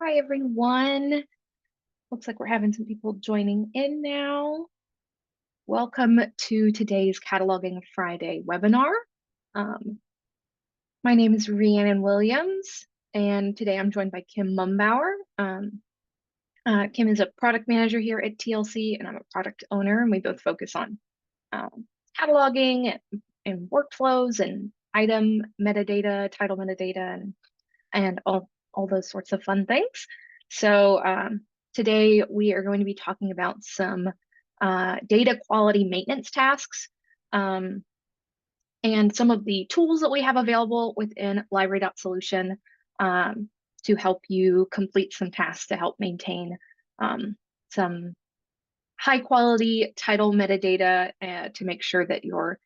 Hi, everyone. Looks like we're having some people joining in now. Welcome to today's Cataloging Friday webinar. Um, my name is Rhiannon Williams, and today I'm joined by Kim Mumbauer. Kim is a product manager here at TLC, and I'm a product owner, and we both focus on cataloging and workflows and item metadata, title metadata, and all those sorts of fun things. So today we are going to be talking about some data quality maintenance tasks and some of the tools that we have available within library.solution to help you complete some tasks to help maintain some high quality title metadata to make sure that your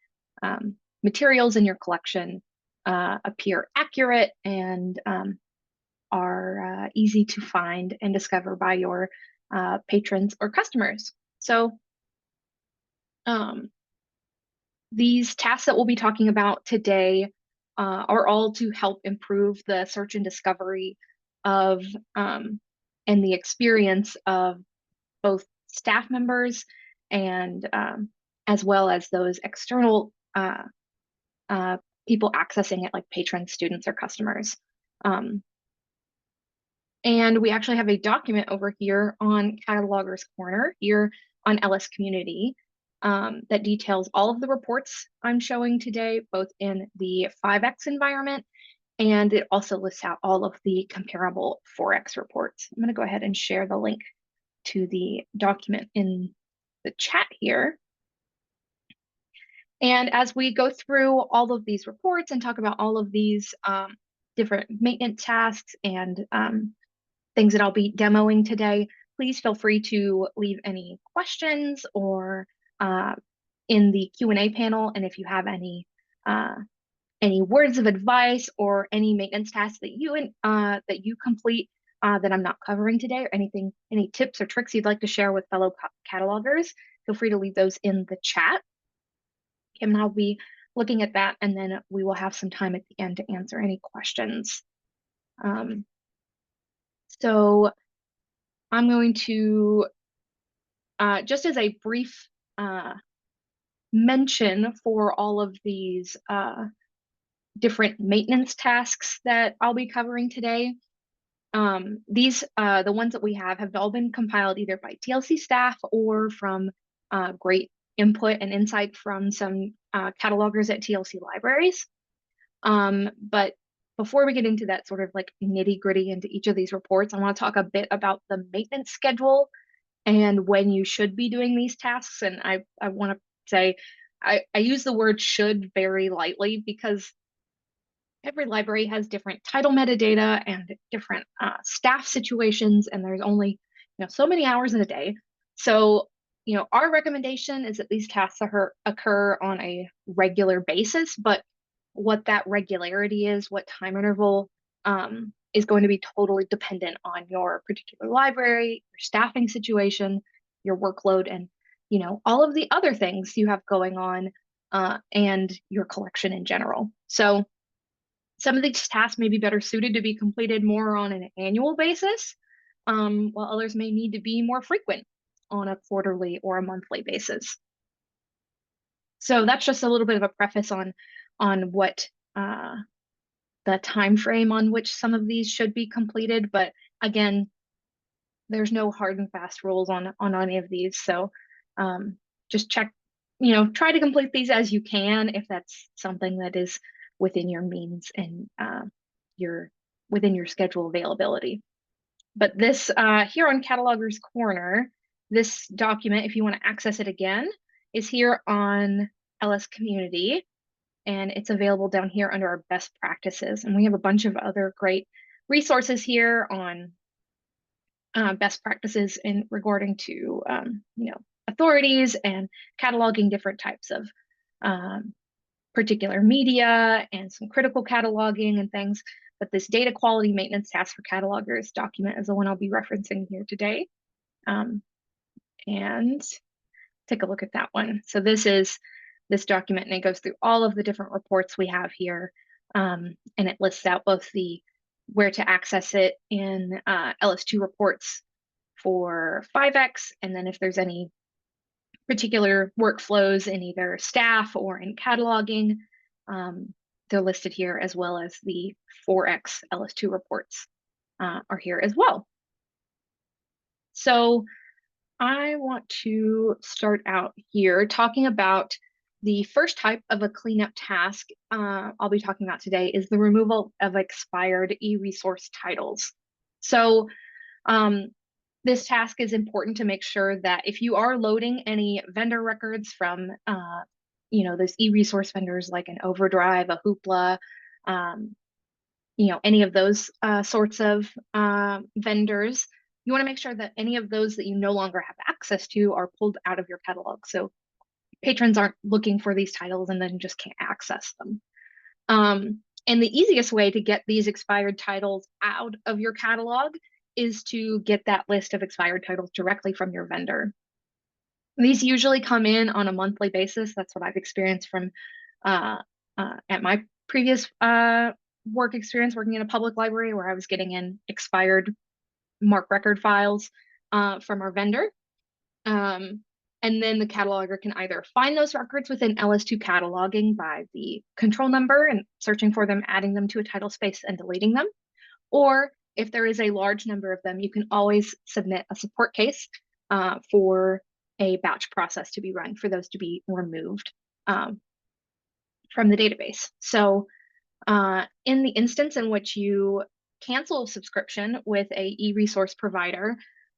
materials in your collection appear accurate and are easy to find and discover by your patrons or customers. So these tasks that we'll be talking about today are all to help improve the search and discovery of and the experience of both staff members and as well as those external people accessing it, like patrons, students, or customers. And we actually have a document over here on Cataloger's Corner here on LS Community that details all of the reports I'm showing today, both in the 5X environment, and it also lists out all of the comparable 4X reports. I'm going to go ahead and share the link to the document in the chat here. And as we go through all of these reports and talk about all of these different maintenance tasks and things that I'll be demoing today, please feel free to leave any questions or in the Q&A panel. And if you have any words of advice or any maintenance tasks that you complete that I'm not covering today, or any tips or tricks you'd like to share with fellow catalogers, feel free to leave those in the chat. Kim and I'll be looking at that, and then we will have some time at the end to answer any questions. So I'm going to, just as a brief mention for all of these different maintenance tasks that I'll be covering today. The ones that we have all been compiled either by TLC staff or from great input and insight from some catalogers at TLC libraries. But before we get into that sort of like nitty gritty into each of these reports, I want to talk a bit about the maintenance schedule and when you should be doing these tasks. And I want to say, I use the word should very lightly because every library has different title metadata and different staff situations, and there's only so many hours in a day. So our recommendation is that these tasks occur on a regular basis, but what that regularity is, what time interval is going to be totally dependent on your particular library, your staffing situation, your workload, and all of the other things you have going on and your collection in general. So some of these tasks may be better suited to be completed more on an annual basis, while others may need to be more frequent on a quarterly or a monthly basis. So that's just a little bit of a preface on what the time frame on which some of these should be completed. But again, there's no hard and fast rules on any of these. So just check, try to complete these as you can if that's something that is within your means and within your schedule availability. But this here on Cataloger's Corner, this document, if you want to access it again, is here on LS Community, and it's available down here under our best practices. And we have a bunch of other great resources here on best practices in regarding to authorities and cataloging different types of particular media and some critical cataloging and things. But this data quality maintenance task for catalogers document is the one I'll be referencing here today. And take a look at that one. So this is this document, and it goes through all of the different reports we have here. And it lists out both the where to access it in LS2 reports for 5X, and then if there's any particular workflows in either staff or in cataloging, they're listed here, as well as the 4X LS2 reports are here as well. So I want to start out here talking about the first type of a cleanup task I'll be talking about today is the removal of expired e-resource titles. So this task is important to make sure that if you are loading any vendor records from, those e-resource vendors like an Overdrive, a Hoopla, any of those sorts of vendors, you want to make sure that any of those that you no longer have access to are pulled out of your catalog. So patrons aren't looking for these titles and then just can't access them. And the easiest way to get these expired titles out of your catalog is to get that list of expired titles directly from your vendor. These usually come in on a monthly basis. That's what I've experienced from at my previous work experience working in a public library, where I was getting in expired MARC record files from our vendor. And then the cataloger can either find those records within LS2 cataloging by the control number and searching for them, adding them to a title space and deleting them. Or if there is a large number of them, you can always submit a support case for a batch process to be run for those to be removed from the database. So in the instance in which you cancel a subscription with a e-resource provider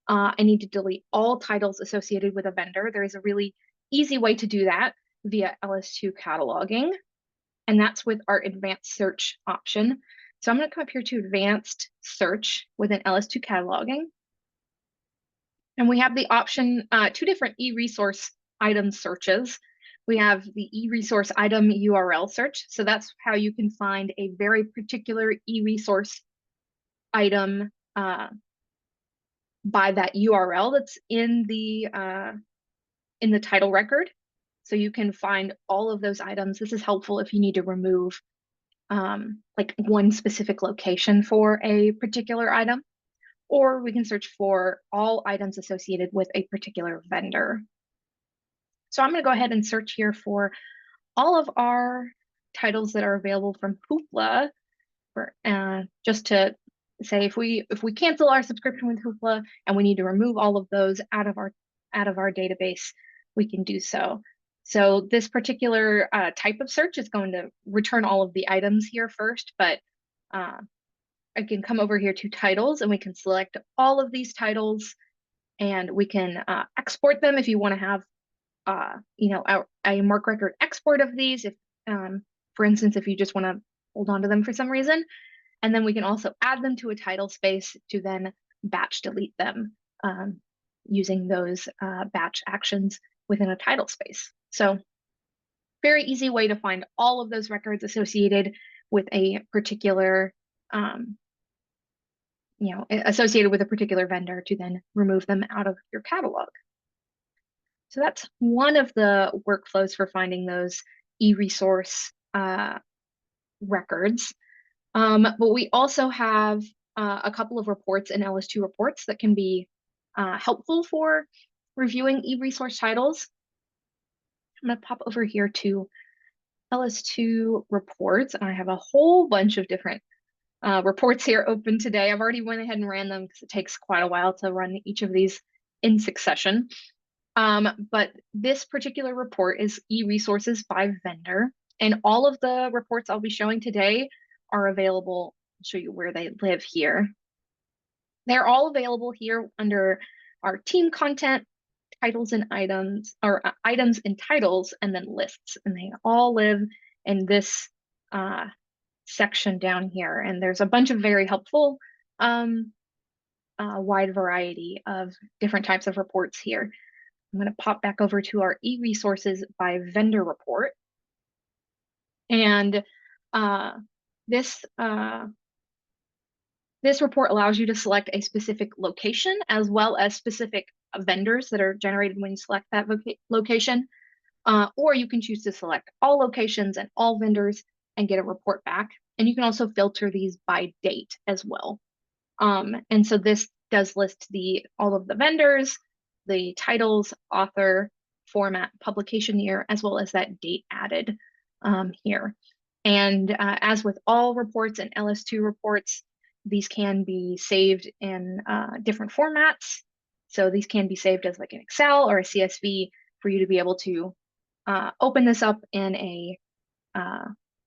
and need to delete all titles associated with a vendor, there is a really easy way to do that via LS2 cataloging, and that's with our advanced search option. So I'm going to come up here to advanced search within LS2 cataloging. And we have the option, two different e-resource item searches. We have the e-resource item URL search. So that's how you can find a very particular e-resource item by that URL that's in the title record. So you can find all of those items. This is helpful if you need to remove like one specific location for a particular item, or we can search for all items associated with a particular vendor. So I'm going to go ahead and search here for all of our titles that are available from Hoopla, for, just to say if we cancel our subscription with Hoopla and we need to remove all of those out of our database, we can do so. So this particular type of search is going to return all of the items here first, but I can come over here to titles and we can select all of these titles, and we can export them if you want to have a MARC record export of these, if for instance, if you just want to hold on to them for some reason. And then we can also add them to a title space to then batch delete them using those batch actions within a title space. So very easy way to find all of those records associated with a particular associated with a particular vendor to then remove them out of your catalog. So that's one of the workflows for finding those e-resource records. But we also have a couple of reports in LS2 reports that can be helpful for reviewing e-resource titles. I'm going to pop over here to LS2 reports, and I have a whole bunch of different reports here open today. I've already went ahead and ran them because it takes quite a while to run each of these in succession. But this particular report is e-resources by vendor, and all of the reports I'll be showing today are available. I'll show you where they live here. They're all available here under our team content, titles and items, or items and titles, and then lists. And they all live in this section down here. And there's a bunch of very helpful wide variety of different types of reports here. I'm going to pop back over to our e-resources by vendor report. And this report allows you to select a specific location as well as specific vendors that are generated when you select that location. Or you can choose to select all locations and all vendors and get a report back. And you can also filter these by date as well. And so this does list all of the vendors, the titles, author, format, publication year, as well as that date added here. And as with all reports and LS2 reports, these can be saved in different formats. So these can be saved as like an Excel or a CSV for you to be able to open this up in a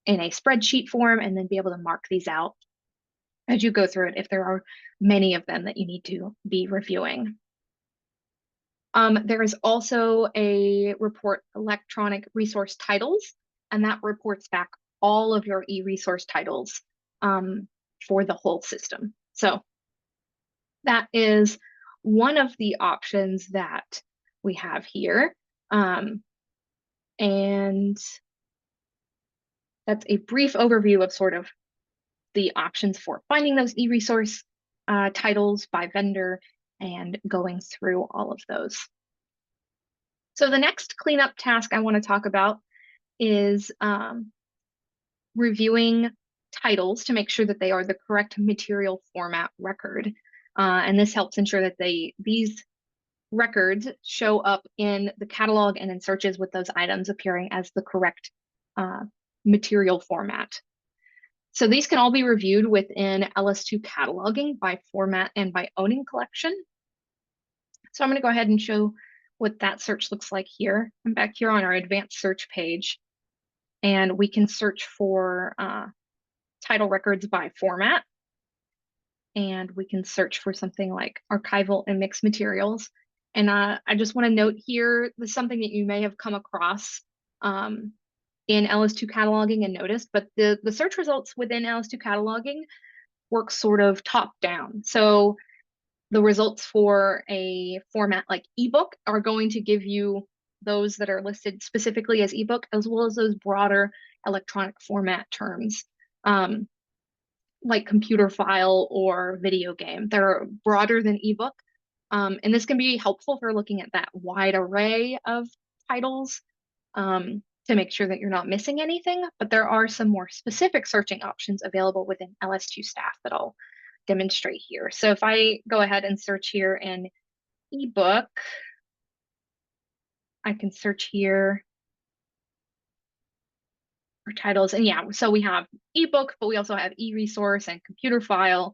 spreadsheet form and then be able to mark these out as you go through it if there are many of them that you need to be reviewing. There is also a report electronic resource titles, and that reports back all of your e-resource titles for the whole system. So that is one of the options that we have here. And that's a brief overview of sort of the options for finding those e-resource titles by vendor and going through all of those. So the next cleanup task I want to talk about is reviewing titles to make sure that they are the correct material format record. And this helps ensure that these records show up in the catalog and in searches with those items appearing as the correct material format. So these can all be reviewed within LS2 cataloging by format and by owning collection. So I'm going to go ahead and show what that search looks like here. I'm back here on our advanced search page, and we can search for title records by format. And we can search for something like archival and mixed materials. And I just want to note here, this is something that you may have come across in LS2 cataloging and noticed, but the search results within LS2 cataloging work sort of top down. So the results for a format like ebook are going to give you those that are listed specifically as ebook, as well as those broader electronic format terms, like computer file or video game. They're broader than ebook. And this can be helpful for looking at that wide array of titles to make sure that you're not missing anything. But there are some more specific searching options available within LS2 staff that I'll demonstrate here. So if I go ahead and search here in ebook, I can search here for titles. And yeah, so we have ebook, but we also have e-resource and computer file.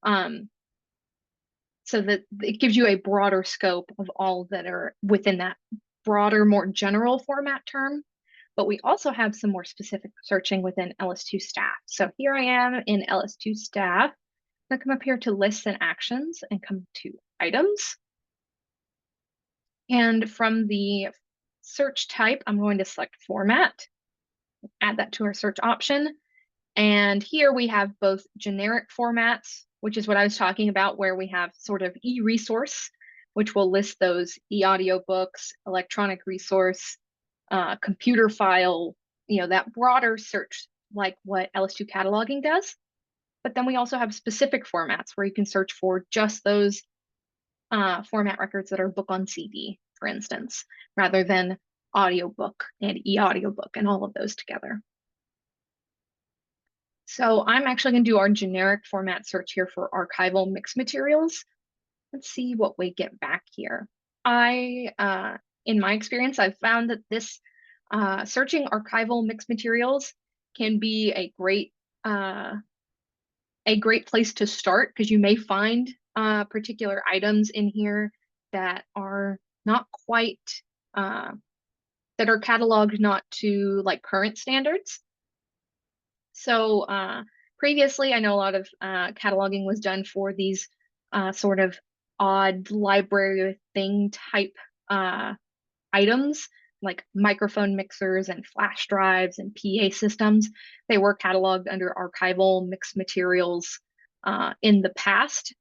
So that it gives you a broader scope of all that are within that broader, more general format term. But we also have some more specific searching within LS2 staff. So here I am in LS2 staff. I'm going to come up here to lists and actions and come to items. And from the search type, I'm going to select format, add that to our search option. And here we have both generic formats, which is what I was talking about, where we have sort of e-resource, which will list those e-audio books, electronic resource, computer file, that broader search like what LS2 cataloging does. But then we also have specific formats where you can search for just those format records that are book on CD, for instance, rather than audiobook and e-audiobook and all of those together. So I'm actually going to do our generic format search here for archival mixed materials. Let's see what we get back here. In my experience, I've found that this searching archival mixed materials can be a great place to start, because you may find particular items in here that are not quite that are cataloged not to like current standards. So previously, I know a lot of cataloging was done for these sort of odd library thing type items, like microphone mixers and flash drives and PA systems. They were cataloged under archival mixed materials in the past.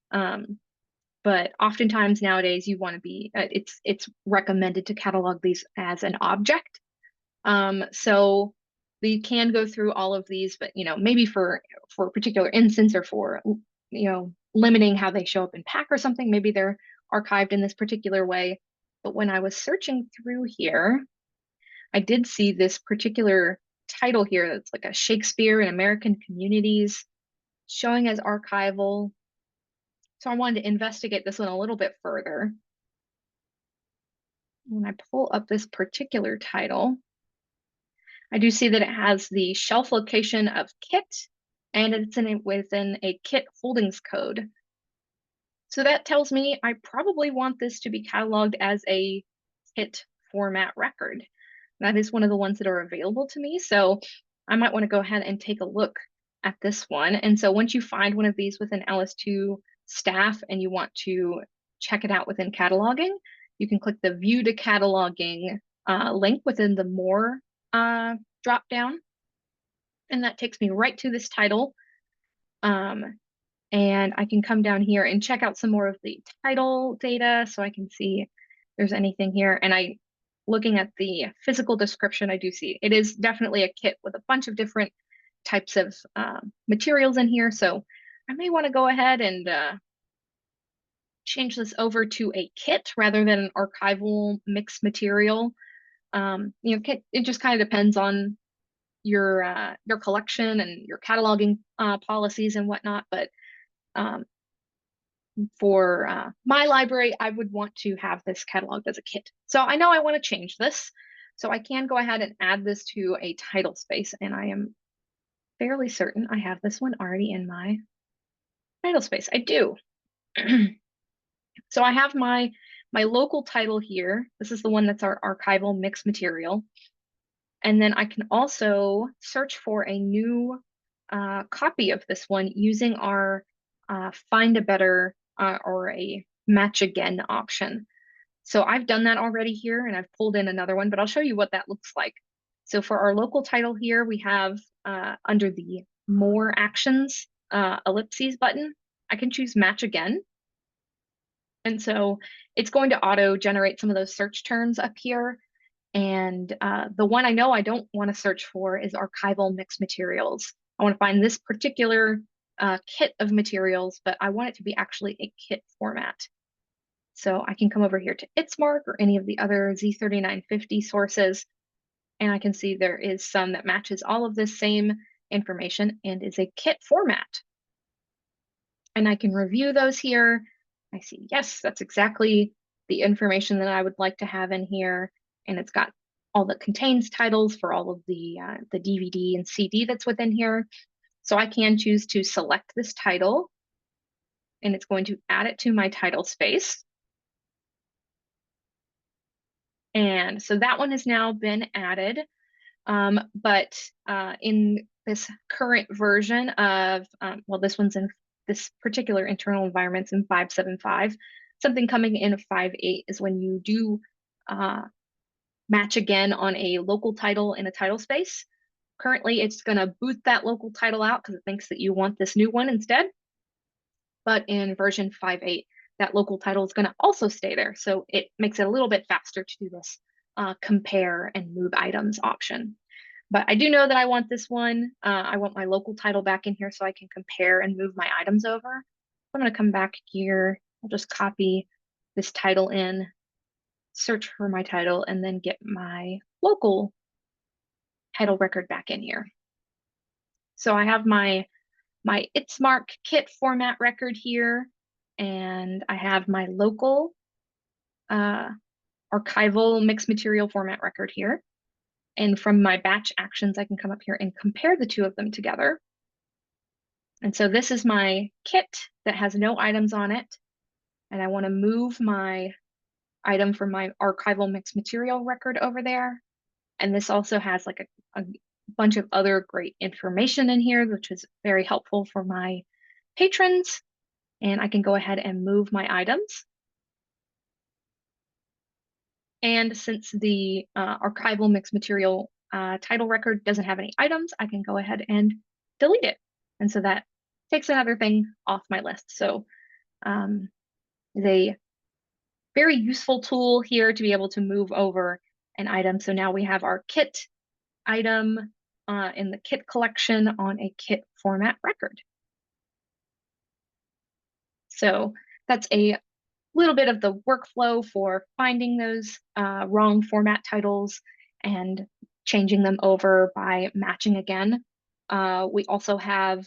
But oftentimes nowadays you want to be, it's recommended to catalog these as an object. So you can go through all of these, but maybe for a particular instance or for limiting how they show up in PAC or something, maybe they're archived in this particular way. But when I was searching through here, I did see this particular title here that's like a Shakespeare in American Communities, showing as archival. So I wanted to investigate this one a little bit further. When I pull up this particular title, I do see that it has the shelf location of kit, and it's within a kit holdings code. So that tells me I probably want this to be cataloged as a kit format record. That is one of the ones that are available to me. So I might want to go ahead and take a look at this one. And so once you find one of these within LS2 staff and you want to check it out within cataloging, you can click the view to cataloging link within the more drop down. And that takes me right to this title. And I can come down here and check out some more of the title data so I can see if there's anything here. And looking at the physical description, I do see it is definitely a kit with a bunch of different types of materials in here. So I may want to go ahead and change this over to a kit rather than an archival mixed material. It just kind of depends on your collection and your cataloging policies and whatnot. But for my library, I would want to have this cataloged as a kit. So I know I want to change this. So I can go ahead and add this to a title space, and I am fairly certain I have this one already in my title space. I do. So I have my local title here. This is the one that's our archival mixed material. And then I can also search for a new copy of this one using our find a better or a match again option. So I've done that already here and I've pulled in another one, but I'll show you what that looks like. So for our local title here, we have under the more actions ellipses button, I can choose match again. And so it's going to auto generate some of those search terms up here. And the one I know I don't want to search for is archival mixed materials. I want to find this particular kit of materials, but I want it to be actually a kit format. So I can come over here to ITSMARC or any of the other Z3950 sources, and I can see there is some that matches all of this same information and is a kit format. And I can review those here. I see, yes, that's exactly the information that I would like to have in here. And it's got all that contains titles for all of the DVD and CD that's within here. So I can choose to select this title and it's going to add it to my title space. And so that one has now been added. But in this current version of, well, this one's in this particular internal environment's in 5.7.5. Something coming in 5.8 is when you do match again on a local title in a title space. Currently, it's going to boot that local title out because it thinks that you want this new one instead. But in version 5.8, that local title is going to also stay there. So it makes it a little bit faster to do this compare and move items option. But I do know that I want this one. I want my local title back in here so I can compare and move my items over. I'm going to come back here. I'll just copy this title in, search for my title, and then get my local title record back in here. So I have my ITSMARC kit format record here, and I have my local archival mixed material format record here. And from my batch actions, I can come up here and compare the two of them together. And so this is my kit that has no items on it. And I want to move my item from my archival mixed material record over there. And this also has like a bunch of other great information in here, which is very helpful for my patrons. And I can go ahead and move my items. And since the archival mixed material title record doesn't have any items, I can go ahead and delete it. And so that takes another thing off my list. So is a very useful tool here to be able to move over an item. So now we have our kit item in the kit collection on a kit format record. So that's a little bit of the workflow for finding those wrong format titles and changing them over by matching again. We also have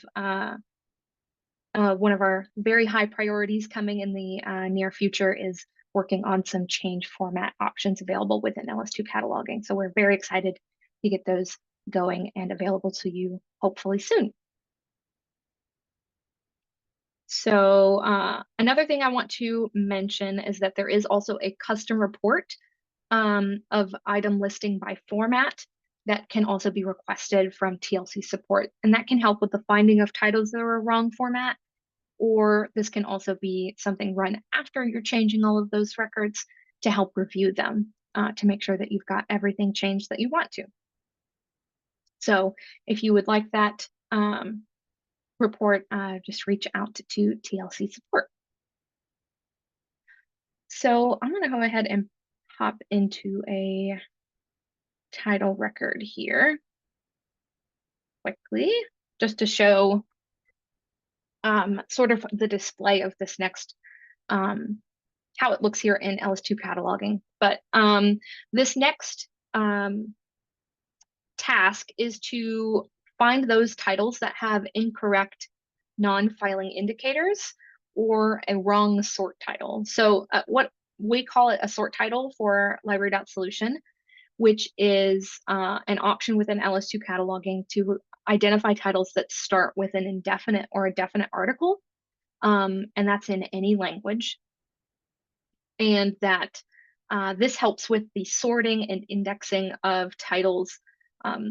one of our very high priorities coming in the near future is working on some change format options available within LS2 cataloging. So we're very excited to get those going and available to you hopefully soon. So another thing I want to mention is that there is also a custom report of item listing by format that can also be requested from TLC support. And that can help with the finding of titles that are a wrong format, or this can also be something run after you're changing all of those records to help review them to make sure that you've got everything changed that you want to. So if you would like that report, just reach out to TLC support. So I'm going to go ahead and hop into a title record here quickly, just to show sort of the display of this next, how it looks here in LS2 cataloging. But this next task is to find those titles that have incorrect non-filing indicators or a wrong sort title. So what we call it a sort title for library.solution, which is an option within LS2 cataloging to identify titles that start with an indefinite or a definite article, and that's in any language. And that this helps with the sorting and indexing of titles,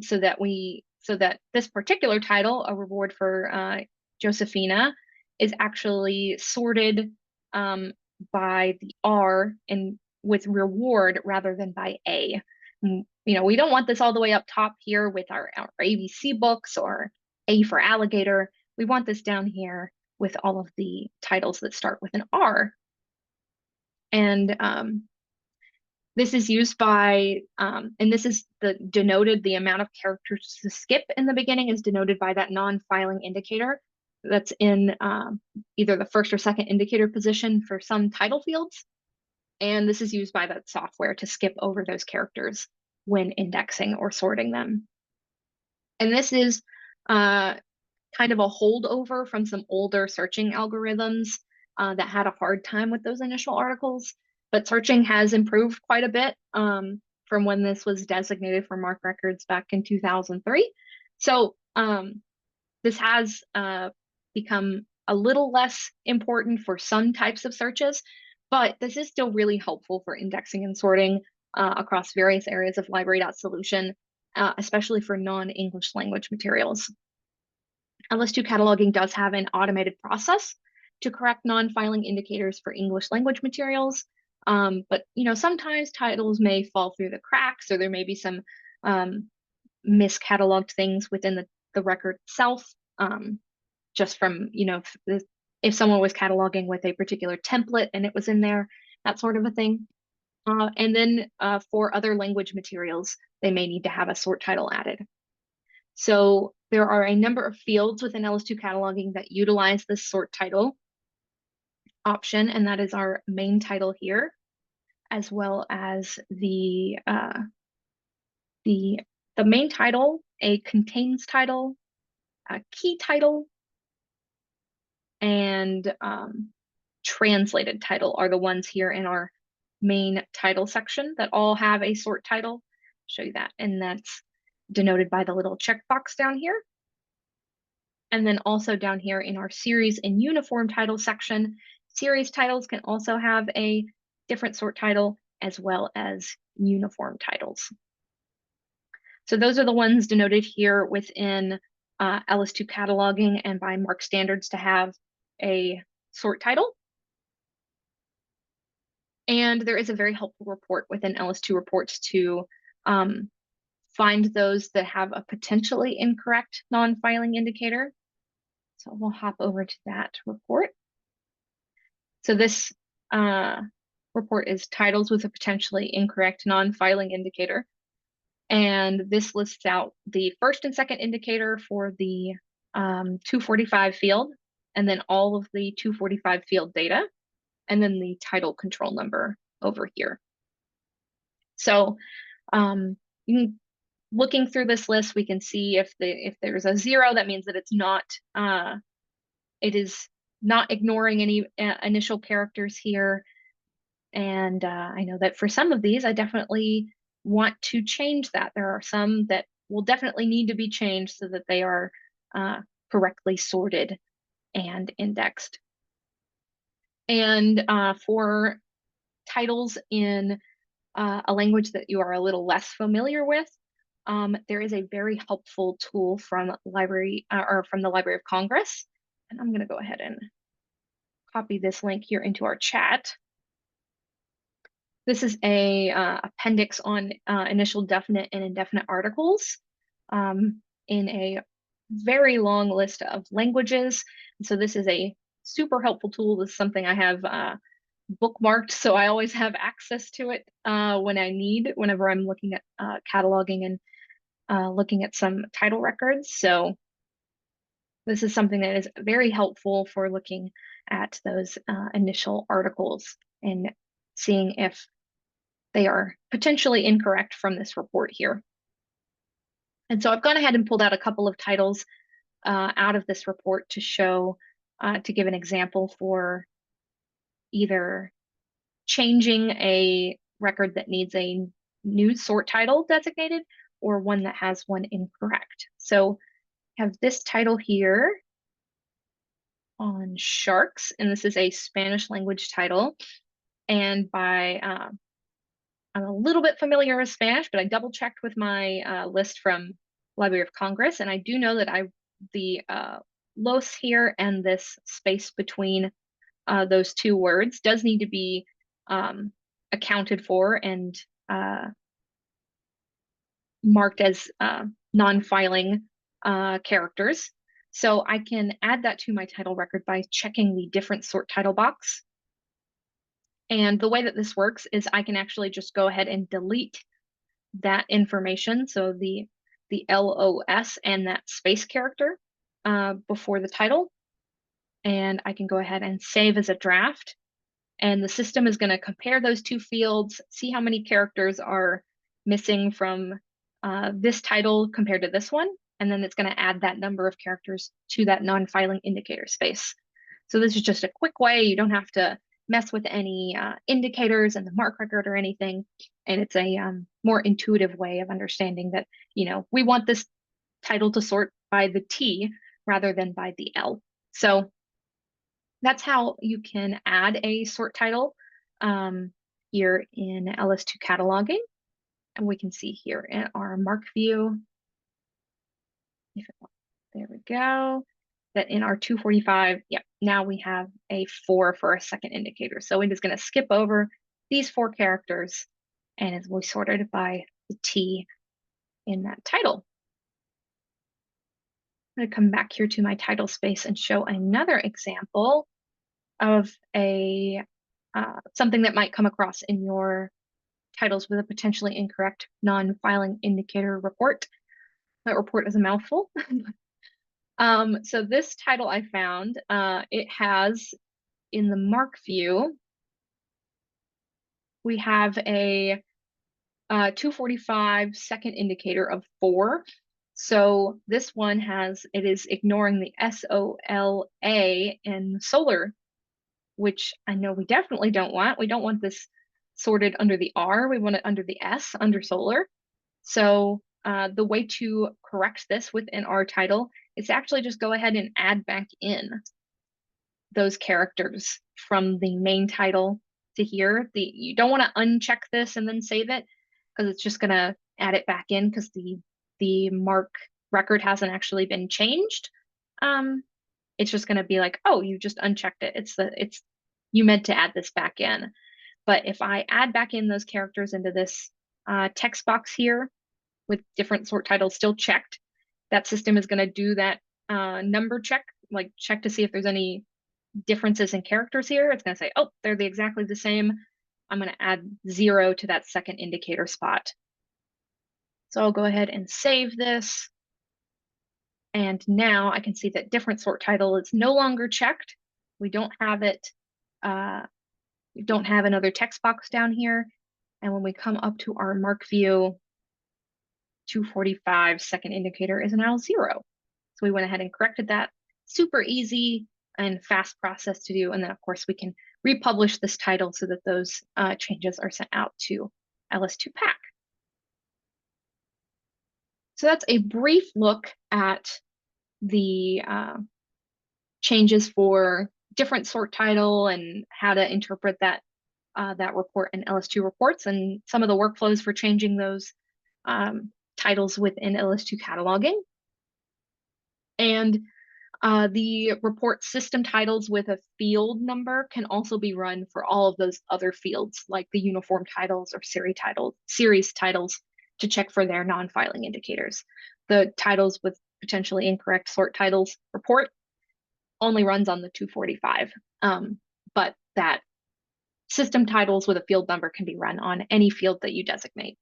so that this particular title, A Reward for Josephina, is actually sorted by the R and with reward rather than by A. You know, we don't want this all the way up top here with our ABC books or A for alligator. We want this down here with all of the titles that start with an R. And this is used by, and this is the amount of characters to skip in the beginning is denoted by that non-filing indicator that's in either the first or second indicator position for some title fields. And this is used by that software to skip over those characters when indexing or sorting them. And this is kind of a holdover from some older searching algorithms that had a hard time with those initial articles. But searching has improved quite a bit from when this was designated for MARC records back in 2003. So this has become a little less important for some types of searches, but this is still really helpful for indexing and sorting across various areas of library.solution, especially for non-English language materials. LS2 cataloging does have an automated process to correct non-filing indicators for English language materials. But you know, sometimes titles may fall through the cracks, or there may be some miscatalogued things within the record itself, just from, you know, if someone was cataloging with a particular template and it was in there, that sort of a thing. And then for other language materials, they may need to have a sort title added. So there are a number of fields within LS2 cataloging that utilize this sort title option, and that is our main title here, as well as the main title, a contains title, a key title, and translated title are the ones here in our main title section that all have a sort title. I'll show you that, and that's denoted by the little checkbox down here. And then also down here in our series and uniform title section, series titles can also have a different sort title as well as uniform titles. So those are the ones denoted here within LS2 cataloging and by MARC standards to have a sort title. And there is a very helpful report within LS2 reports to find those that have a potentially incorrect non-filing indicator. So we'll hop over to that report. So this report is titles with a potentially incorrect non-filing indicator. And this lists out the first and second indicator for the 245 field, and then all of the 245 field data, and then the title control number over here. So you can looking through this list, we can see if there's a 0, that means that it's not it is not ignoring any initial characters here. And I know that for some of these, I definitely want to change that. There are some that will definitely need to be changed so that they are correctly sorted and indexed. And for titles in a language that you are a little less familiar with, there is a very helpful tool from library or from the Library of Congress. And I'm going to go ahead and copy this link here into our chat. This is a appendix on initial definite and indefinite articles in a very long list of languages. So this is a super helpful tool. This is something I have bookmarked, so I always have access to it whenever I'm looking at cataloging and looking at some title records. So this is something that is very helpful for looking at those initial articles and seeing if they are potentially incorrect from this report here. And so I've gone ahead and pulled out a couple of titles out of this report to show, to give an example for either changing a record that needs a new sort title designated or one that has one incorrect. So I have this title here on sharks, and this is a Spanish language title. And I'm a little bit familiar with Spanish, but I double checked with my list from Library of Congress, and I do know that the los here and this space between those two words does need to be accounted for and marked as non-filing characters. So I can add that to my title record by checking the different sort title box. And the way that this works is I can actually just go ahead and delete that information, so the LOS and that space character before the title, and I can go ahead and save as a draft. And the system is going to compare those two fields, see how many characters are missing from this title compared to this one, and then it's going to add that number of characters to that non-filing indicator space. So this is just a quick way. You don't have to mess with any indicators in the mark record or anything. And it's a more intuitive way of understanding that, we want this title to sort by the T rather than by the L. So that's how you can add a sort title here in LS2 cataloging. And we can see here in our mark view, there we go, that in our 245, now we have a 4 for a second indicator. So it is going to skip over these 4 characters and is we sorted by the T in that title. I'm going to come back here to my title space and show another example of a something that might come across in your titles with a potentially incorrect non-filing indicator report. That report is a mouthful. So this title I found, it has in the mark view, we have a 245 second indicator of 4. So this one it is ignoring the SOLA in solar, which I know we definitely don't want. We don't want this sorted under the R. We want it under the S, under solar. So the way to correct this within our title is actually just go ahead and add back in those characters from the main title to here. You don't want to uncheck this and then save it, because it's just going to add it back in because the mark record hasn't actually been changed. It's just going to be like, oh, you just unchecked it. You meant to add this back in. But if I add back in those characters into this text box here with different sort titles still checked, that system is going to do that number check, like check to see if there's any differences in characters here. It's going to say, oh, they're exactly the same. I'm going to add 0 to that second indicator spot. So I'll go ahead and save this. And now I can see that different sort title is no longer checked. We don't have it. We don't have another text box down here. And when we come up to our mark view, 245 second indicator is now 0. So we went ahead and corrected that. Super easy and fast process to do. And then, of course, we can republish this title so that those changes are sent out to LS2 PAC. So that's a brief look at the changes for different sort title and how to interpret that report in LS2 reports and some of the workflows for changing those titles within LS2 cataloging. And the report system titles with a field number can also be run for all of those other fields, like the uniform titles or series titles, to check for their non-filing indicators. The titles with potentially incorrect sort titles report only runs on the 245, but that system titles with a field number can be run on any field that you designate.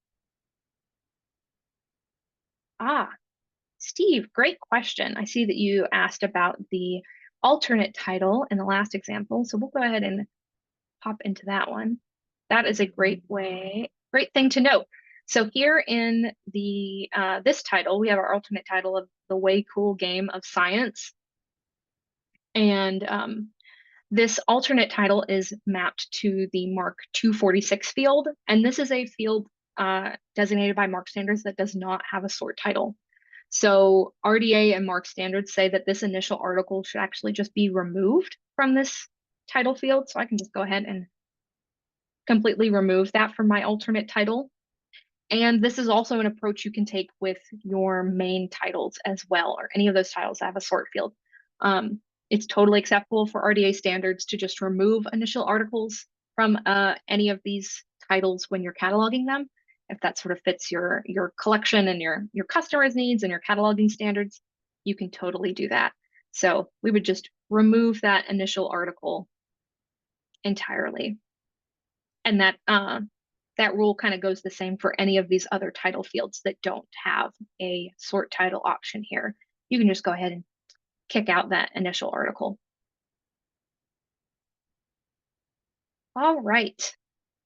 Steve, great question. I see that you asked about the alternate title in the last example, so we'll go ahead and hop into that one. That is a great thing to note. So here in the this title, we have our alternate title of The Way Cool Game of Science. And this alternate title is mapped to the Mark 246 field. And this is a field designated by MARC standards that does not have a sort title. So RDA and MARC standards say that this initial article should actually just be removed from this title field. So I can just go ahead and completely remove that from my alternate title. And this is also an approach you can take with your main titles as well, or any of those titles that have a sort field. It's totally acceptable for RDA standards to just remove initial articles from any of these titles when you're cataloging them. If that sort of fits your collection and your customers' needs and your cataloging standards, you can totally do that. So we would just remove that initial article entirely. And that rule kind of goes the same for any of these other title fields that don't have a sort title option here. You can just go ahead and kick out that initial article. All right,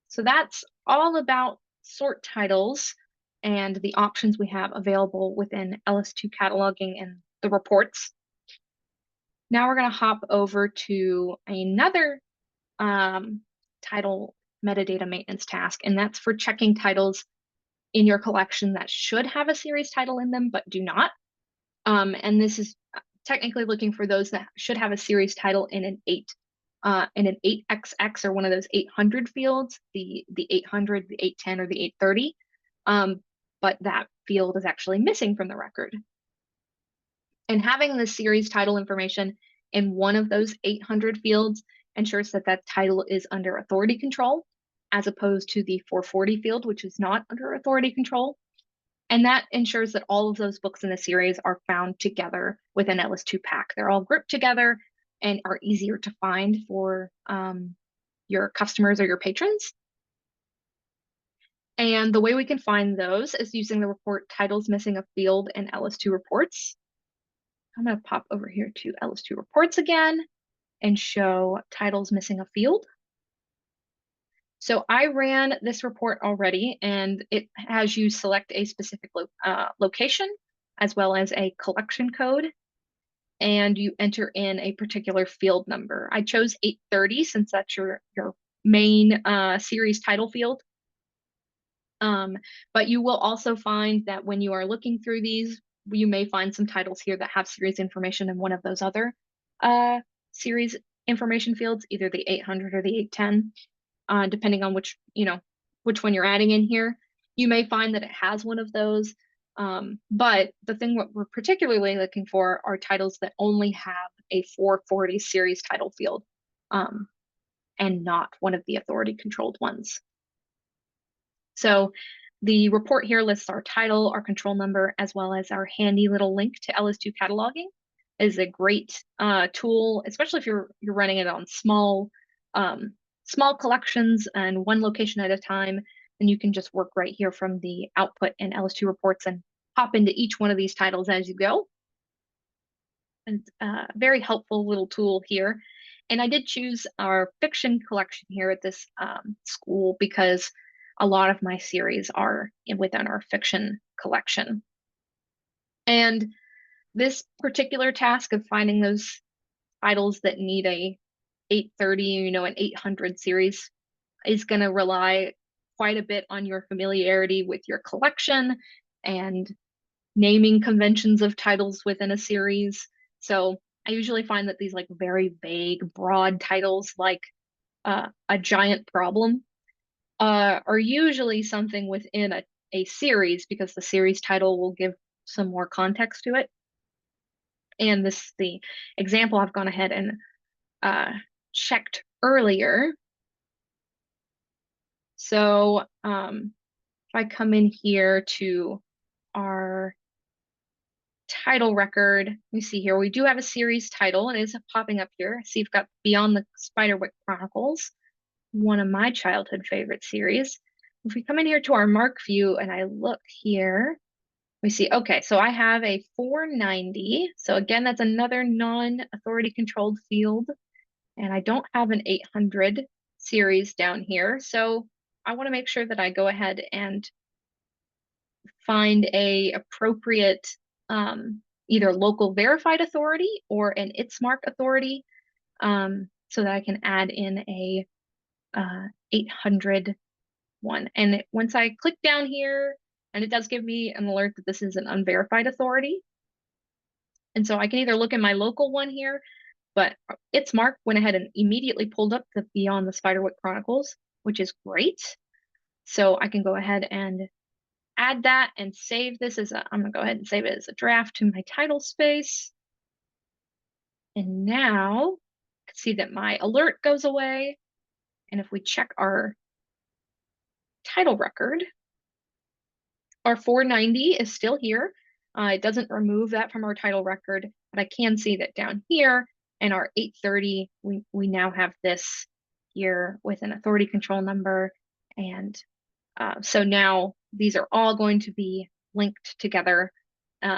so that's all about sort titles and the options we have available within LS2 cataloging and the reports. Now we're going to hop over to another title metadata maintenance task, and that's for checking titles in your collection that should have a series title in them but do not. And this is technically looking for those that should have a series title in an 8XX or one of those 800 fields, the 800, the 810, or the 830. But that field is actually missing from the record. And having the series title information in one of those 800 fields ensures that that title is under authority control, as opposed to the 440 field, which is not under authority control. And that ensures that all of those books in the series are found together within LS2 PAC. They're all grouped together and are easier to find for your customers or your patrons. And the way we can find those is using the report titles missing a field in LS2 reports. I'm going to pop over here to LS2 reports again and show titles missing a field. So I ran this report already, and it has you select a specific location as well as a collection code, and you enter in a particular field number. I chose 830 since that's your main series title field. But you will also find that when you are looking through these, you may find some titles here that have series information in one of those other series information fields, either the 800 or the 810. Depending on which one you're adding in here. You may find that it has one of those, but the thing what we're particularly looking for are titles that only have a 440 series title field, and not one of the authority controlled ones. So the report here lists our title, our control number, as well as our handy little link to LS2 cataloging. It is a great tool, especially if you're running it on small collections and one location at a time, and you can just work right here from the output in LS2 reports and hop into each one of these titles as you go. And very helpful little tool here. And I did choose our fiction collection here at this school because a lot of my series are within our fiction collection. And this particular task of finding those titles that need a 830, an 800 series is going to rely quite a bit on your familiarity with your collection and naming conventions of titles within a series. So I usually find that these like very vague, broad titles like a giant problem are usually something within a series because the series title will give some more context to it. And the example I've gone ahead and checked earlier. So if I come in here to our title record, let me see here. We do have a series title, and it is popping up here. See, you've got Beyond the Spiderwick Chronicles, one of my childhood favorite series. If we come in here to our mark view and I look here, we see, okay, so I have a 490. So again, that's another non-authority controlled field. And I don't have an 800 series down here. So I want to make sure that I go ahead and find a appropriate either local verified authority or an ITSMARC authority so that I can add in a 800 one. And once I click down here, and it does give me an alert that this is an unverified authority. And so I can either look in my local one here, but ITSMARC went ahead and immediately pulled up the Beyond the Spiderwick Chronicles, which is great. So I can go ahead and add that and save this as I'm gonna go ahead and save it as a draft to my title space. And now you can see that my alert goes away. And if we check our title record, our 490 is still here. It doesn't remove that from our title record, but I can see that down here in our 830, we now have this here with an authority control number. And so now these are all going to be linked together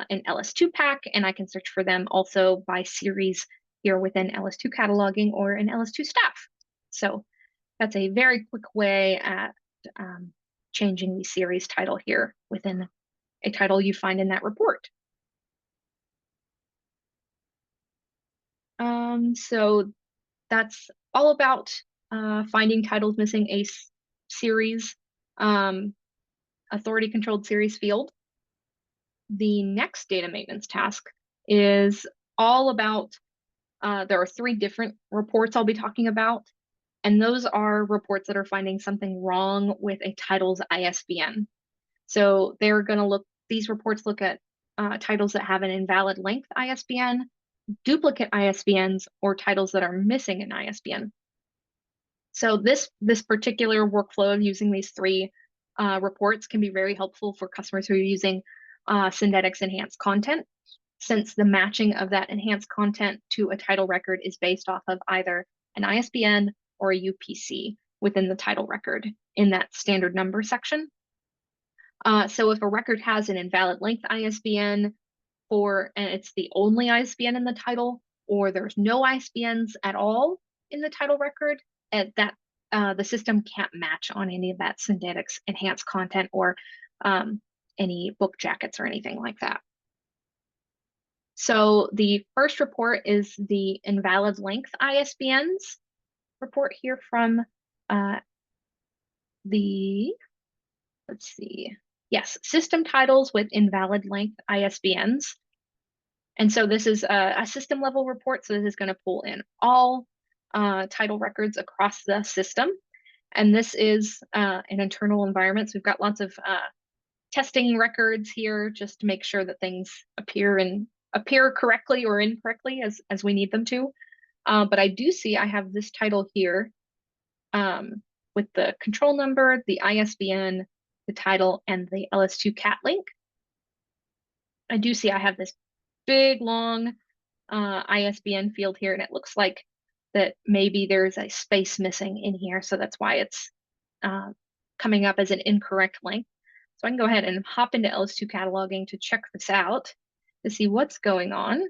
in LS2 pack, and I can search for them also by series here within LS2 cataloging or in LS2 staff. So that's a very quick way at changing the series title here within a title you find in that report. So that's all about finding titles missing a series authority controlled series field. The next data maintenance task is all about, there are 3 different reports I'll be talking about, and those are reports that are finding something wrong with a title's ISBN. So they're going to look, these reports look at titles that have an invalid length ISBN, duplicate ISBNs, or titles that are missing an ISBN. So this particular workflow of using these 3 reports can be very helpful for customers who are using Syndetics enhanced content, since the matching of that enhanced content to a title record is based off of either an ISBN or a UPC within the title record in that standard number section. So if a record has an invalid length ISBN and it's the only ISBN in the title, or there's no ISBNs at all in the title record, the system can't match on any of that Syndetics enhanced content or any book jackets or anything like that. So the first report is the invalid length ISBNs report here from let's see, yes, system titles with invalid length ISBNs. And so this is a system level report. So this is going to pull in all title records across the system. And this is an internal environment. So we've got lots of testing records here just to make sure that things appear correctly or incorrectly as we need them to. But I do see I have this title here with the control number, the ISBN, the title, and the LS2 cat link. I do see I have this big, long ISBN field here, and it looks like that maybe there's a space missing in here, so that's why it's coming up as an incorrect link. So I can go ahead and hop into LS2 cataloging to check this out to see what's going on.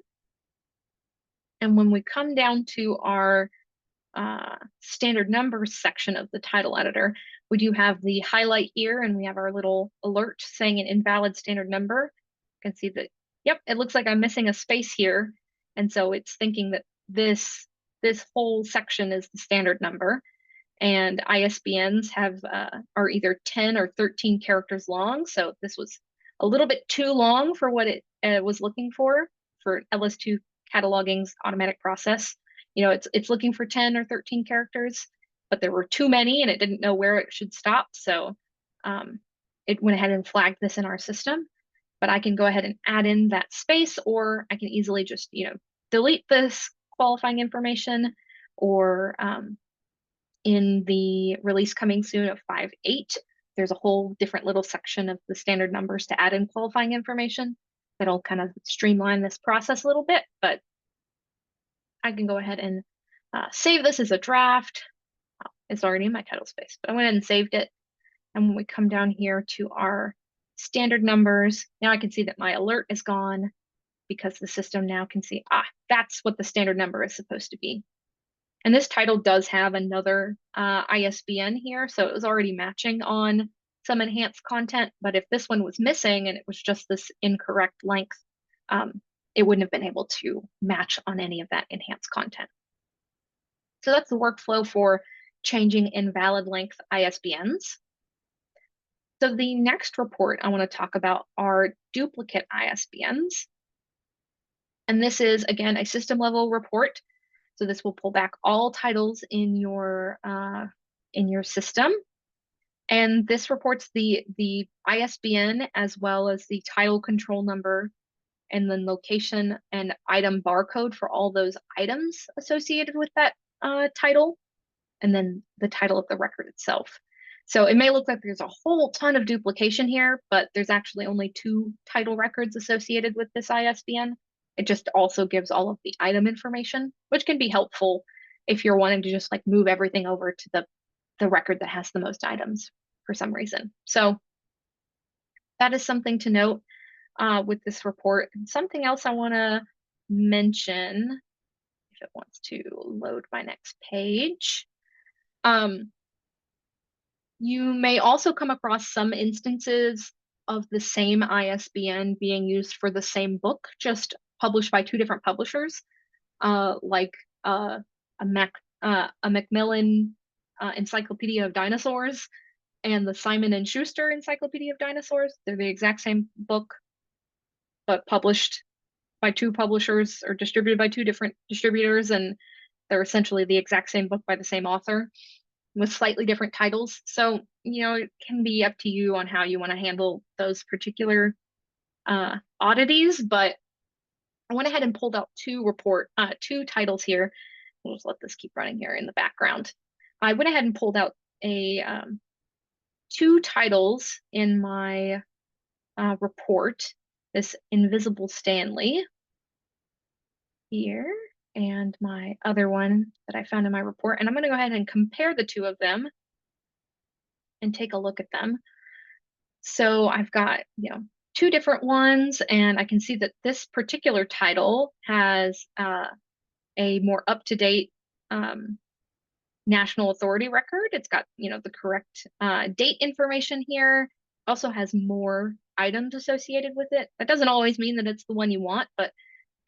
And when we come down to our standard numbers section of the title editor, we do have the highlight here, and we have our little alert saying an invalid standard number. You can see that, yep, it looks like I'm missing a space here. And so it's thinking that this whole section is the standard number. And ISBNs are either 10 or 13 characters long. So this was a little bit too long for what it was looking for LS2 cataloging's automatic process. You know, it's looking for 10 or 13 characters, but there were too many and it didn't know where it should stop. So it went ahead and flagged this in our system. But I can go ahead and add in that space, or I can easily just, delete this qualifying information, or in the release coming soon of 5.8, there's a whole different little section of the standard numbers to add in qualifying information that'll kind of streamline this process a little bit. But I can go ahead and save this as a draft. It's already in my title space, but I went ahead and saved it. And when we come down here to our standard numbers, now I can see that my alert is gone because the system now can see, that's what the standard number is supposed to be. And this title does have another ISBN here, so it was already matching on some enhanced content. But if this one was missing and it was just this incorrect length, it wouldn't have been able to match on any of that enhanced content. So that's the workflow for changing invalid length ISBNs. So the next report I want to talk about are duplicate ISBNs. And this is, again, a system level report. So this will pull back all titles in your system. And this reports the ISBN as well as the title control number, and then location and item barcode for all those items associated with that title, and then the title of the record itself. So it may look like there's a whole ton of duplication here, but there's actually only 2 title records associated with this ISBN. It just also gives all of the item information, which can be helpful if you're wanting to just like move everything over to the record that has the most items for some reason. So that is something to note with this report. And something else I want to mention, if it wants to load my next page. You may also come across some instances of the same ISBN being used for the same book, just published by 2 different publishers, like a Macmillan Encyclopedia of Dinosaurs and the Simon & Schuster Encyclopedia of Dinosaurs. They're the exact same book, but published by 2 publishers or distributed by 2 different distributors, and they're essentially the exact same book by the same author with slightly different titles. So, it can be up to you on how you want to handle those particular oddities, but I went ahead and pulled out 2 titles here. We'll just let this keep running here in the background. I went ahead and pulled out 2 titles in my report, this Invisible Stanley here, and my other one that I found in my report. And I'm going to go ahead and compare the 2 of them and take a look at them. So I've got, 2 different ones, and I can see that this particular title has a more up-to-date national authority record. It's got, the correct date information here. It also has more items associated with it. That doesn't always mean that it's the one you want, but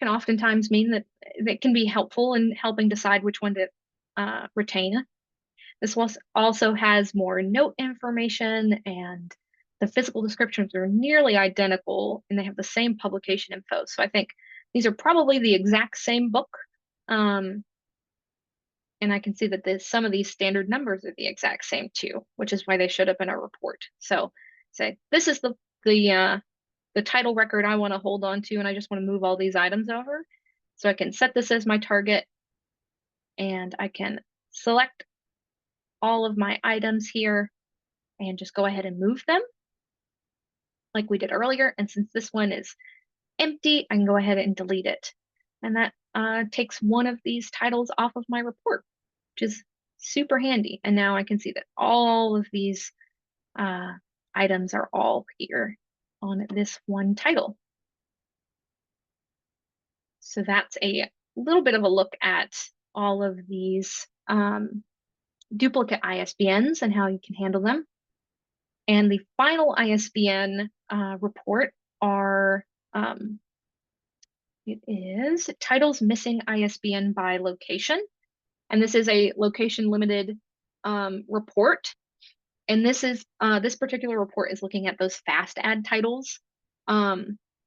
can oftentimes mean that it can be helpful in helping decide which one to retain. This also has more note information, and the physical descriptions are nearly identical, and they have the same publication info. So I think these are probably the exact same book. And I can see that some of these standard numbers are the exact same too, which is why they showed up in our report. So say this is the title record I want to hold on to, and I just want to move all these items over. So I can set this as my target, and I can select all of my items here and just go ahead and move them like we did earlier. And since this one is empty, I can go ahead and delete it. And that takes one of these titles off of my report, which is super handy. And now I can see that all of these items are all here on this one title. So that's a little bit of a look at all of these duplicate ISBNs and how you can handle them. And the final ISBN report are it is titles missing ISBN by location. And this is a location limited report. And this particular report is looking at those fast ad titles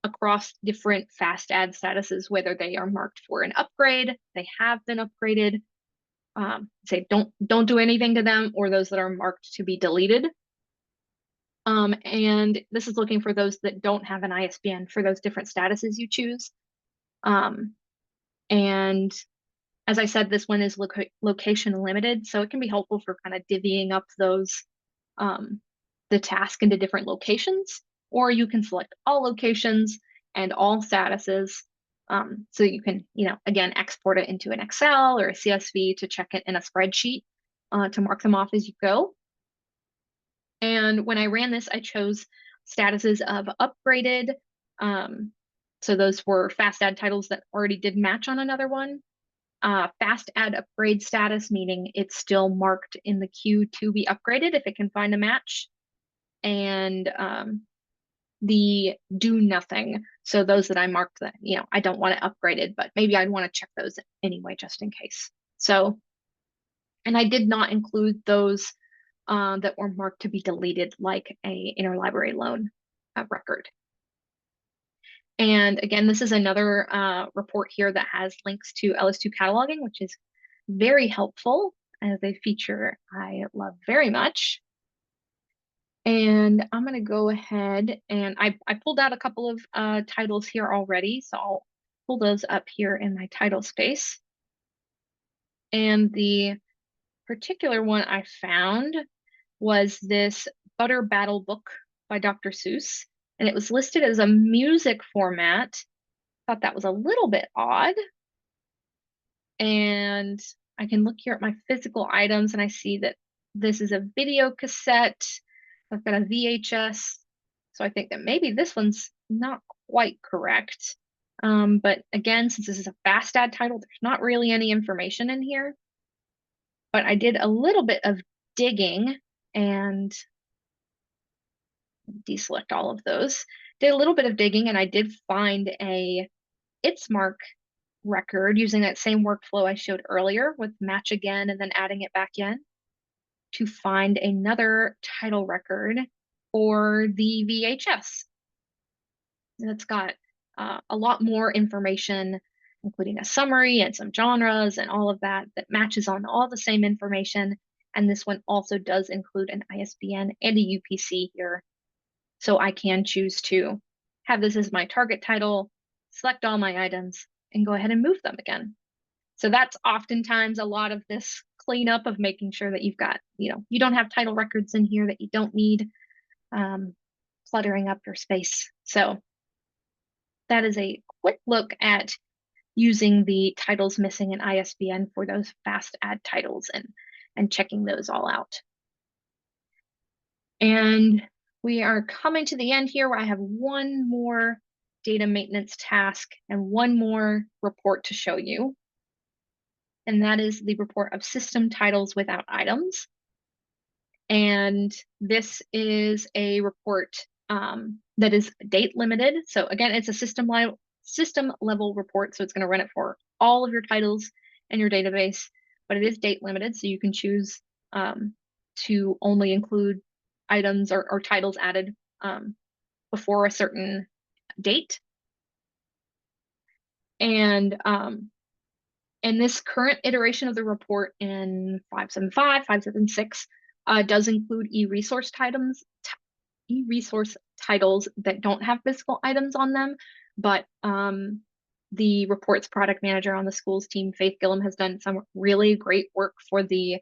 across different fast ad statuses, whether they are marked for an upgrade, they have been upgraded, say don't do anything to them, or those that are marked to be deleted. And this is looking for those that don't have an ISBN for those different statuses you choose. And as I said, this one is location limited, so it can be helpful for kind of divvying up those the task into different locations, or you can select all locations and all statuses. So you can, again, export it into an Excel or a CSV to check it in a spreadsheet to mark them off as you go. And when I ran this, I chose statuses of upgraded. So those were fast ad titles that already did match on another one. Fast ad upgrade status, meaning it's still marked in the queue to be upgraded if it can find a match. And the do nothing. So those that I marked that, I don't want it upgraded, but maybe I'd want to check those anyway, just in case. So, and I did not include those that were marked to be deleted, like a interlibrary loan record. And again, this is another report here that has links to LS2 cataloging, which is very helpful as a feature I love very much. And I'm going to go ahead and I pulled out a couple of titles here already, so I'll pull those up here in my title space. And the particular one I found was this Butter Battle book by Dr. Seuss, and it was listed as a music format. Thought that was a little bit odd. And I can look here at my physical items and I see that this is a video cassette. I've got a VHS. So I think that maybe this one's not quite correct. But again, since this is a fast ad title, there's not really any information in here. But I did a little bit of digging and deselect all of those. Did a little bit of digging and I did find a ITSMark record using that same workflow I showed earlier with match again and then adding it back in to find another title record for the VHS. And it's got a lot more information, including a summary and some genres and all of that matches on all the same information. And this one also does include an ISBN and a UPC here. So I can choose to have this as my target title, select all my items, and go ahead and move them again. So that's oftentimes a lot of this cleanup of making sure that you've got, you don't have title records in here that you don't need, cluttering up your space. So that is a quick look at using the titles missing an ISBN for those fast ad titles and checking those all out. And we are coming to the end here where I have one more data maintenance task and one more report to show you. And that is the report of system titles without items. And this is a report that is date limited. So again, it's a system level report. So it's going to run it for all of your titles in your database, but it is date limited. So you can choose to only include items or titles added before a certain date. And this current iteration of the report in 5.75, 5.76 does include e-resource titles that don't have physical items on them, but the report's product manager on the schools team, Faith Gillum, has done some really great work for the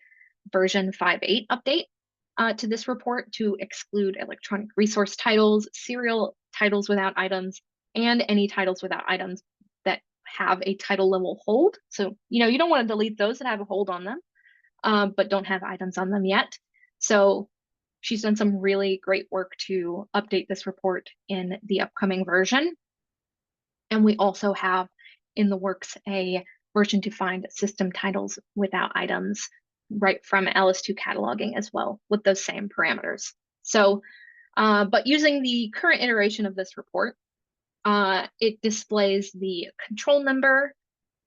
version 5.8 update to this report to exclude electronic resource titles, serial titles without items, and any titles without items that have a title level hold. So, you don't want to delete those that have a hold on them, but don't have items on them yet. So she's done some really great work to update this report in the upcoming version. And we also have in the works a version to find system titles without items right from LS2 cataloging as well with those same parameters. So, but using the current iteration of this report, it displays the control number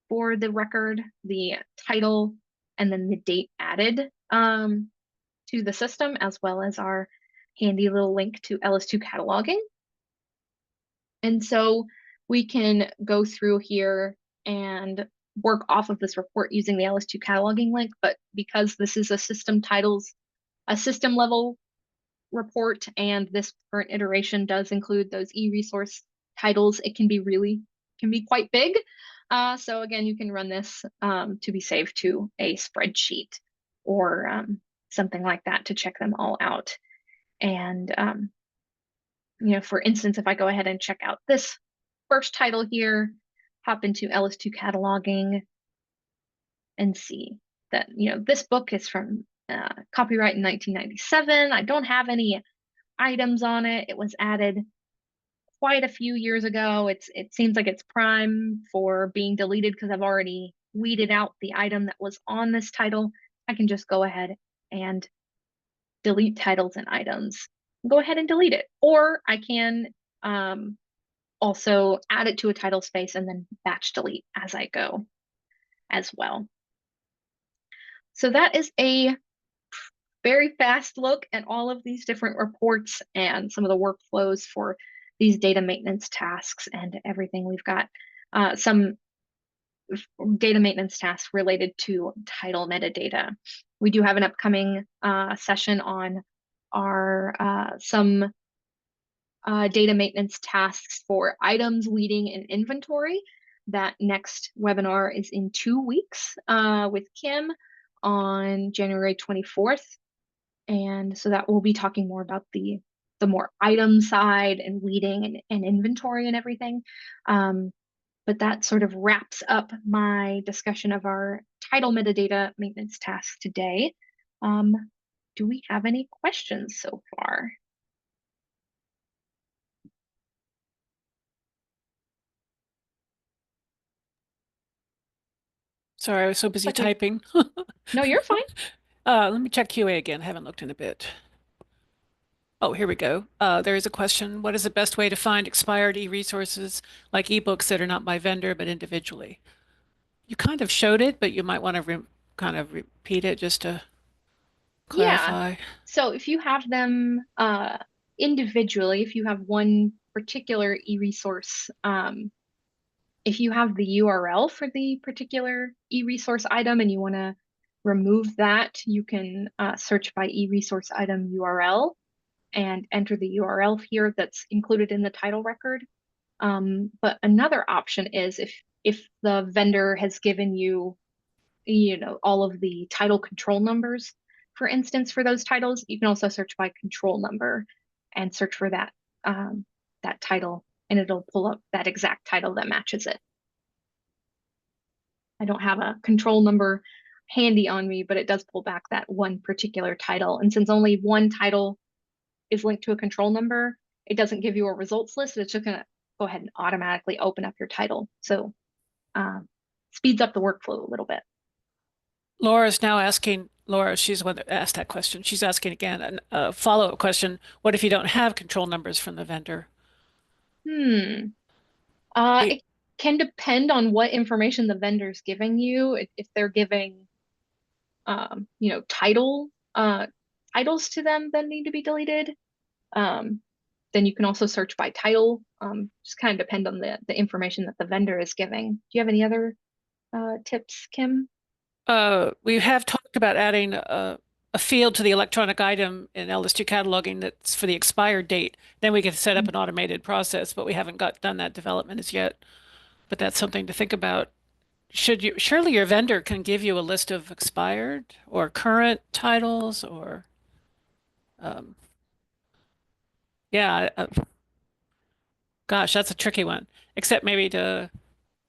for the record, the title, and then the date added to the system, as well as our handy little link to LS2 cataloging. And so we can go through here and work off of this report using the LS2 cataloging link, but because this is a system level report, and this current iteration does include those e-resource titles, it can be quite big. So again, you can run this to be saved to a spreadsheet or something like that to check them all out. And for instance, if I go ahead and check out this first title here, hop into LS2 cataloging and see that, this book is from copyright in 1997. I don't have any items on it. It was added quite a few years ago. It seems like it's prime for being deleted because I've already weeded out the item that was on this title. I can just go ahead and delete titles and items. Go ahead and delete it. Or I can also add it to a title space and then batch delete as I go as well. So that is a very fast look at all of these different reports and some of the workflows for these data maintenance tasks and everything. We've got some data maintenance tasks related to title metadata. We do have an upcoming session on some data maintenance tasks for items, weeding, and inventory. That next webinar is in 2 weeks with Kim on January 24th. And so that will be talking more about the more item side and weeding and inventory and everything. But that sort of wraps up my discussion of our title metadata maintenance tasks today. Do we have any questions so far? Sorry, I was so busy typing. No, you're fine. Let me check QA again. I haven't looked in a bit. Oh, here we go. There is a question. What is the best way to find expired e-resources like ebooks that are not by vendor but individually? You kind of showed it, but you might want to kind of repeat it just to clarify. Yeah. So if you have them individually, if you have one particular e-resource, if you have the URL for the particular e-resource item and you want to remove that, you can search by e-resource item URL and enter the URL here that's included in the title record. But another option is if the vendor has given you, all of the title control numbers, for instance, for those titles, you can also search by control number and search for that title, and it'll pull up that exact title that matches it. I don't have a control number handy on me, but it does pull back that one particular title. And since only one title is linked to a control number, it doesn't give you a results list. It's just going to go ahead and automatically open up your title. So speeds up the workflow a little bit. Laura's now asking, Laura, she's the one that asked that question. She's asking again a follow-up question. What if you don't have control numbers from the vendor? It can depend on what information the vendor's giving you. If they're giving, titles to them that need to be deleted, then you can also search by title. Just kind of depend on the information that the vendor is giving. Do you have any other tips, Kim? We have talked about adding a field to the electronic item in LS2 cataloging that's for the expired date. Then we can set up an automated process, but we haven't done that development as yet. But that's something to think about. Surely your vendor can give you a list of expired or current titles or, yeah, gosh, that's a tricky one. Except maybe to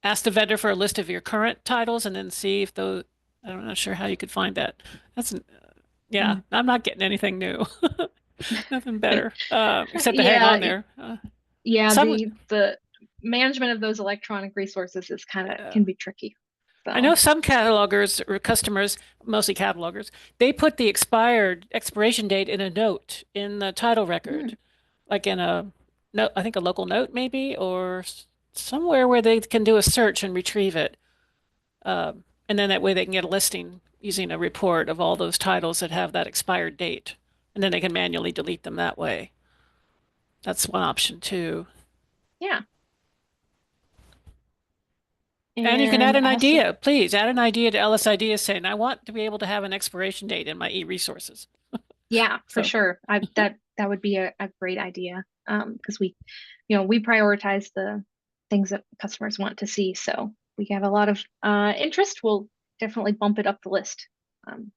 ask the vendor for a list of your current titles and then see if those, I'm not sure how you could find that. Yeah, I'm not getting anything new. Nothing better, except to hang on there. Yeah, the management of those electronic resources is can be tricky. I know So, some catalogers or customers, mostly catalogers, they put the expired expiration date in a note in the title record, mm, like in a note, I think a local note maybe, or somewhere where they can do a search and retrieve it. And then that way they can get a listing using a report of all those titles that have that expired date. And then they can manually delete them that way. That's one option too. yeah. And you can add And an idea. Please add an idea to LS Ideas saying, I want to be able to have an expiration date in my e-resources. yeah, for So, sure. That would be a great idea. Because we prioritize the things that customers want to see. So we have a lot of interest, we'll definitely bump it up the list. Um,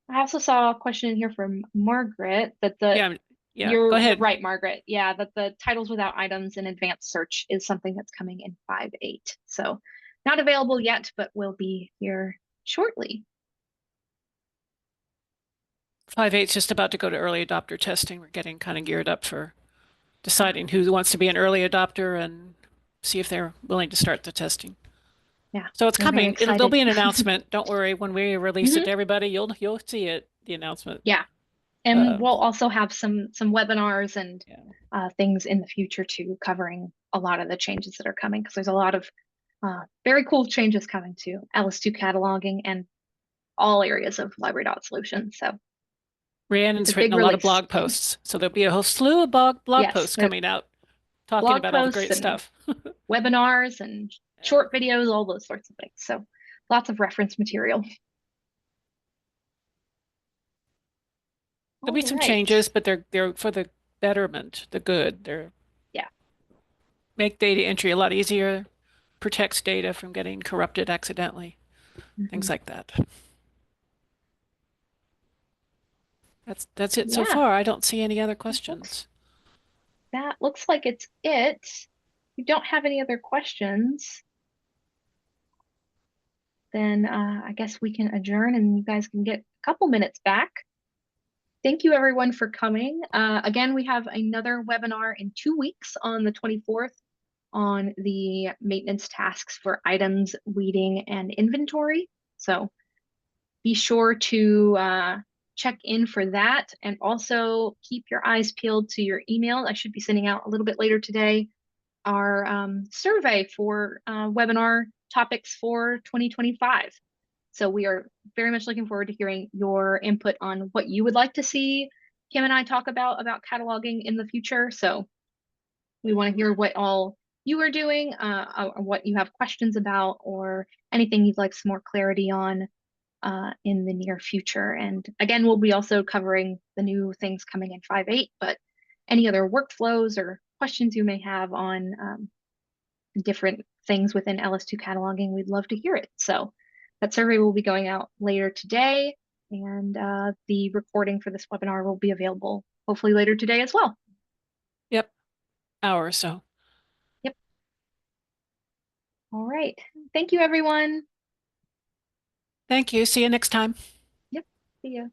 I also saw a question in here from Margaret that yeah, yeah, go you're ahead. right, Margaret. Yeah, that the titles without items in advanced search is something that's coming in 5.8. So not available yet, but will be here shortly. 5.8's just about to go to early adopter testing. We're getting kind of geared up for deciding who wants to be an early adopter and see if they're willing to start the testing. Yeah, So it's we're very coming. There'll excited. be an announcement. Don't worry. When we release it Hmm. to everybody, you'll see it, the announcement. Yeah, and Uh, we'll also have some webinars and yeah. things in the future too, covering a lot of the changes that are coming because there's a lot of very cool changes coming to LS2 cataloging and all areas of library dot solutions. So it's a Rhiannon's written big a lot of release. blog posts, so there'll be a whole slew of blog Yes, posts there coming out talking blog about all the posts great and stuff. webinars and Yeah. short videos, all those sorts of things. So lots of reference material. There'll be All some right. changes, but they're for the betterment, the good. They're Yeah. make data entry a lot easier, protects data from getting corrupted accidentally, things Mhm. like that. That's it so Yeah, far. I don't see any other looks questions. that looks like it's it. If you don't have any other questions, then I guess we can adjourn and you guys can get a couple minutes back. Thank you everyone for coming. Again, we have another webinar in 2 weeks on the 24th on the maintenance tasks for items, weeding, and inventory. So be sure to check in for that and also keep your eyes peeled to your email. I should be sending out a little bit later today our survey for webinar topics for 2025. So we are very much looking forward to hearing your input on what you would like to see Kim and I talk about cataloging in the future. So we want to hear what all you are doing, or what you have questions about, or anything you'd like some more clarity on in the near future. And again, we'll be also covering the new things coming in 5.8, but any other workflows or questions you may have on different things within LS2 cataloging, we'd love to hear it. So that survey will be going out later today, and the recording for this webinar will be available hopefully later today as well. Yep, hour or so. Yep. All right. Thank you, everyone. Thank you. See you next time. Yep. See ya.